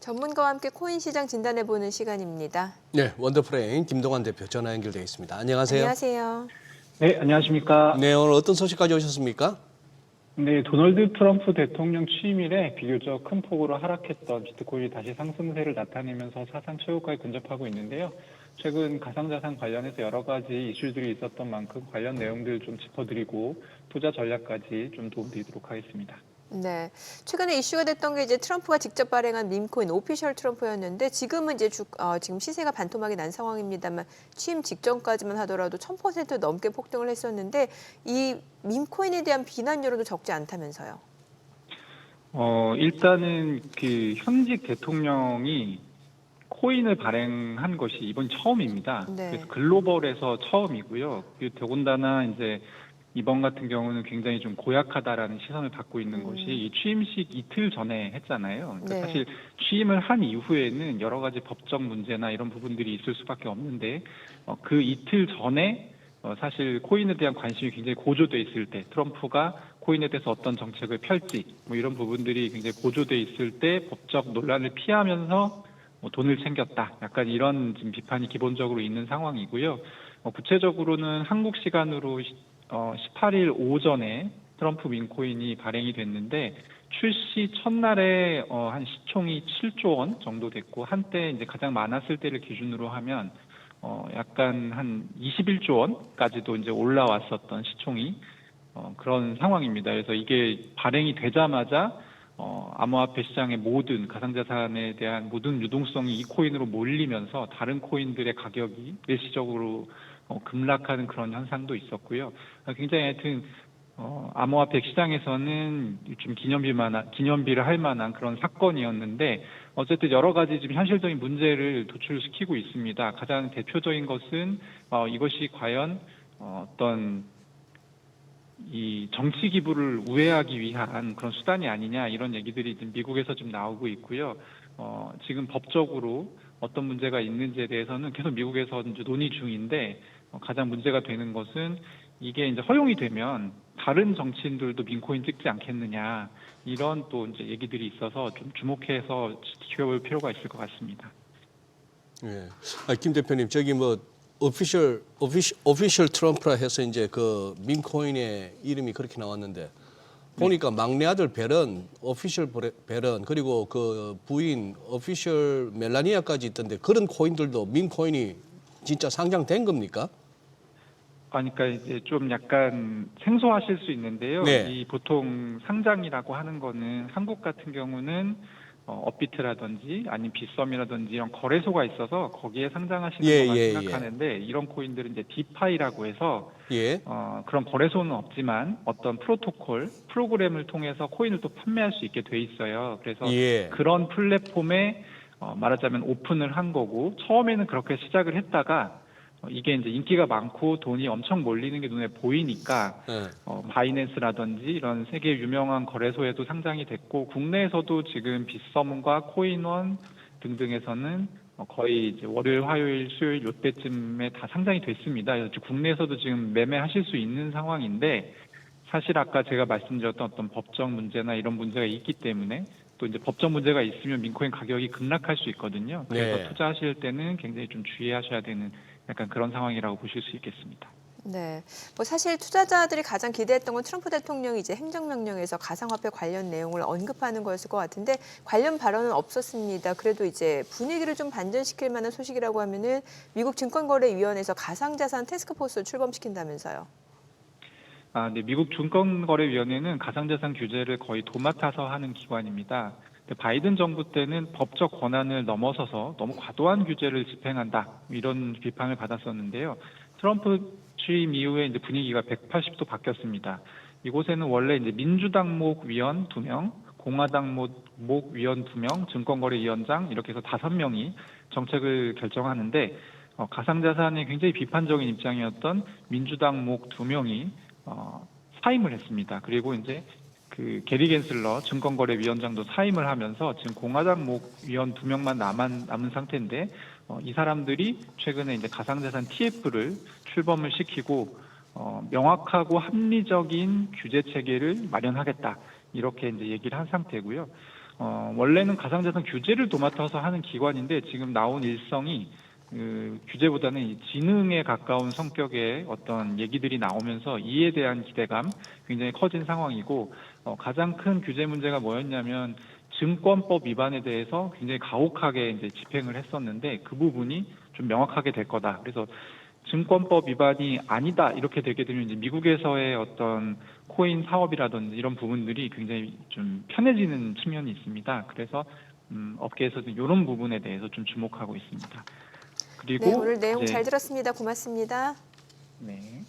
전문가와 함께 코인 시장 진단해보는 시간입니다. 네, 원더프레임 김동환 대표 전화 연결되어 있습니다. 안녕하세요. 안녕하세요. 네, 안녕하십니까. 네, 오늘 어떤 소식 가져오셨습니까? 네, 도널드 트럼프 대통령 취임일에 비교적 큰 폭으로 하락했던 비트코인이 다시 상승세를 나타내면서 사상 최고까지 근접하고 있는데요. 최근 가상자산 관련해서 여러 가지 이슈들이 있었던 만큼 관련 내용들 좀 짚어드리고 투자 전략까지 좀 도움드리도록 하겠습니다. 네, 최근에 이슈가 됐던 게 이제 트럼프가 직접 발행한 밈코인 오피셜 트럼프였는데 지금은 이제 지금 시세가 반토막이 난 상황입니다만 취임 직전까지만 하더라도 1000% 넘게 폭등을 했었는데 이 밈코인에 대한 비난 여론도 적지 않다면서요. 일단은 그 현직 대통령이 코인을 발행한 것이 이번 처음입니다. 네. 그래서 글로벌에서 처음이고요. 더군다나 이제 이번 같은 경우는 굉장히 좀 고약하다라는 시선을 받고 있는 것이 이 취임식 이틀 전에 했잖아요. 그러니까 네. 사실 취임을 한 이후에는 여러 가지 법적 문제나 이런 부분들이 있을 수밖에 없는데 그 이틀 전에 사실 코인에 대한 관심이 굉장히 고조돼 있을 때 트럼프가 코인에 대해서 어떤 정책을 펼지 뭐 이런 부분들이 굉장히 고조돼 있을 때 법적 논란을 피하면서 돈을 챙겼다. 약간 이런 지금 비판이 기본적으로 있는 상황이고요. 구체적으로는 한국 시간으로 18일 오전에 트럼프 밈코인이 발행이 됐는데 출시 첫날에 한 시총이 7조 원 정도 됐고 한때 이제 가장 많았을 때를 기준으로 하면 약간 한 21조 원까지도 이제 올라왔었던 시총이 그런 상황입니다. 그래서 이게 발행이 되자마자 암호화폐 시장의 모든 가상자산에 대한 모든 유동성이 이 코인으로 몰리면서 다른 코인들의 가격이 일시적으로 급락하는 그런 현상도 있었고요. 굉장히 하여튼 암호화폐 시장에서는 좀 기념비를 할 만한 그런 사건이었는데 어쨌든 여러 가지 지금 현실적인 문제를 도출시키고 있습니다. 가장 대표적인 것은 이것이 과연 어떤 이 정치 기부를 우회하기 위한 그런 수단이 아니냐 이런 얘기들이 지금 미국에서 좀 나오고 있고요. 지금 법적으로 어떤 문제가 있는지에 대해서는 계속 미국에서 이제 논의 중인데 가장 문제가 되는 것은 이게 이제 허용이 되면 다른 정치인들도 민코인 찍지 않겠느냐 이런 또 이제 얘기들이 있어서 좀 주목해서 지켜볼 필요가 있을 것 같습니다. 예. 김 대표님, 저기 뭐 오피셜 트럼프라 해서 이제 그 밈코인의 이름이 그렇게 나왔는데 보니까 막내 아들 벨은 오피셜 벨은 그리고 그 부인 오피셜 멜라니아까지 있던데 그런 코인들도 밈코인이 진짜 상장된 겁니까? 그러니까 이제 좀 약간 생소하실 수 있는데요. 네. 이 보통 상장이라고 하는 거는 한국 같은 경우는 업비트라든지 아니면 빗썸이라든지 이런 거래소가 있어서 거기에 상장하시는 것만 생각하는데 이런 코인들은 이제 디파이라고 해서 그런 거래소는 없지만 어떤 프로그램을 통해서 코인을 또 판매할 수 있게 돼 있어요. 그래서 그런 플랫폼에 말하자면 오픈을 한 거고 처음에는 그렇게 시작을 했다가 이게 이제 인기가 많고 돈이 엄청 몰리는 게 눈에 보이니까 바이낸스라든지 이런 세계 유명한 거래소에도 상장이 됐고 국내에서도 지금 빗썸과 코인원 등등에서는 거의 이제 월요일, 화요일, 수요일 이때쯤에 다 상장이 됐습니다. 그래서 국내에서도 지금 매매하실 수 있는 상황인데 사실 아까 제가 말씀드렸던 어떤 법적 문제나 이런 문제가 있기 때문에 또 이제 법적 문제가 있으면 민코인 가격이 급락할 수 있거든요. 그래서 투자하실 때는 굉장히 좀 주의하셔야 되는 약간 그런 상황이라고 보실 수 있겠습니다. 네, 뭐 사실 투자자들이 가장 기대했던 건 트럼프 대통령이 이제 행정명령에서 가상화폐 관련 내용을 언급하는 거였을 것 같은데 관련 발언은 없었습니다. 그래도 이제 분위기를 좀 반전시킬 만한 소식이라고 하면은 미국 증권거래위원회에서 가상자산 태스크포스 출범시킨다면서요. 네, 미국 증권거래위원회는 가상자산 규제를 거의 도맡아서 하는 기관입니다. 바이든 정부 때는 법적 권한을 넘어서서 너무 과도한 규제를 집행한다 이런 비판을 받았었는데요. 트럼프 취임 이후에 이제 분위기가 180도 바뀌었습니다. 이곳에는 원래 이제 민주당목 위원 2명, 공화당목 위원 2명, 증권거래위원장 이렇게 해서 5명이 정책을 결정하는데 가상자산에 굉장히 비판적인 입장이었던 민주당목 2명이 사임을 했습니다. 그리고 이제 그 게리 겐슬러 증권거래위원장도 사임을 하면서 지금 공화당목 위원 2명만 남은 상태인데 이 사람들이 최근에 이제 가상자산 TF를 출범을 시키고 명확하고 합리적인 규제 체계를 마련하겠다 이렇게 이제 얘기를 한 상태고요. 원래는 가상자산 규제를 도맡아서 하는 기관인데 지금 나온 일성이 규제보다는 이 지능에 가까운 성격의 어떤 얘기들이 나오면서 이에 대한 기대감 굉장히 커진 상황이고 가장 큰 규제 문제가 뭐였냐면 증권법 위반에 대해서 굉장히 가혹하게 이제 집행을 했었는데 그 부분이 좀 명확하게 될 거다. 그래서 증권법 위반이 아니다 이렇게 되게 되면 이제 미국에서의 어떤 코인 사업이라든지 이런 부분들이 굉장히 좀 편해지는 측면이 있습니다. 그래서 업계에서도 이런 부분에 대해서 좀 주목하고 있습니다. 그리고 네, 오늘 내용 이제 잘 들었습니다. 고맙습니다. 네.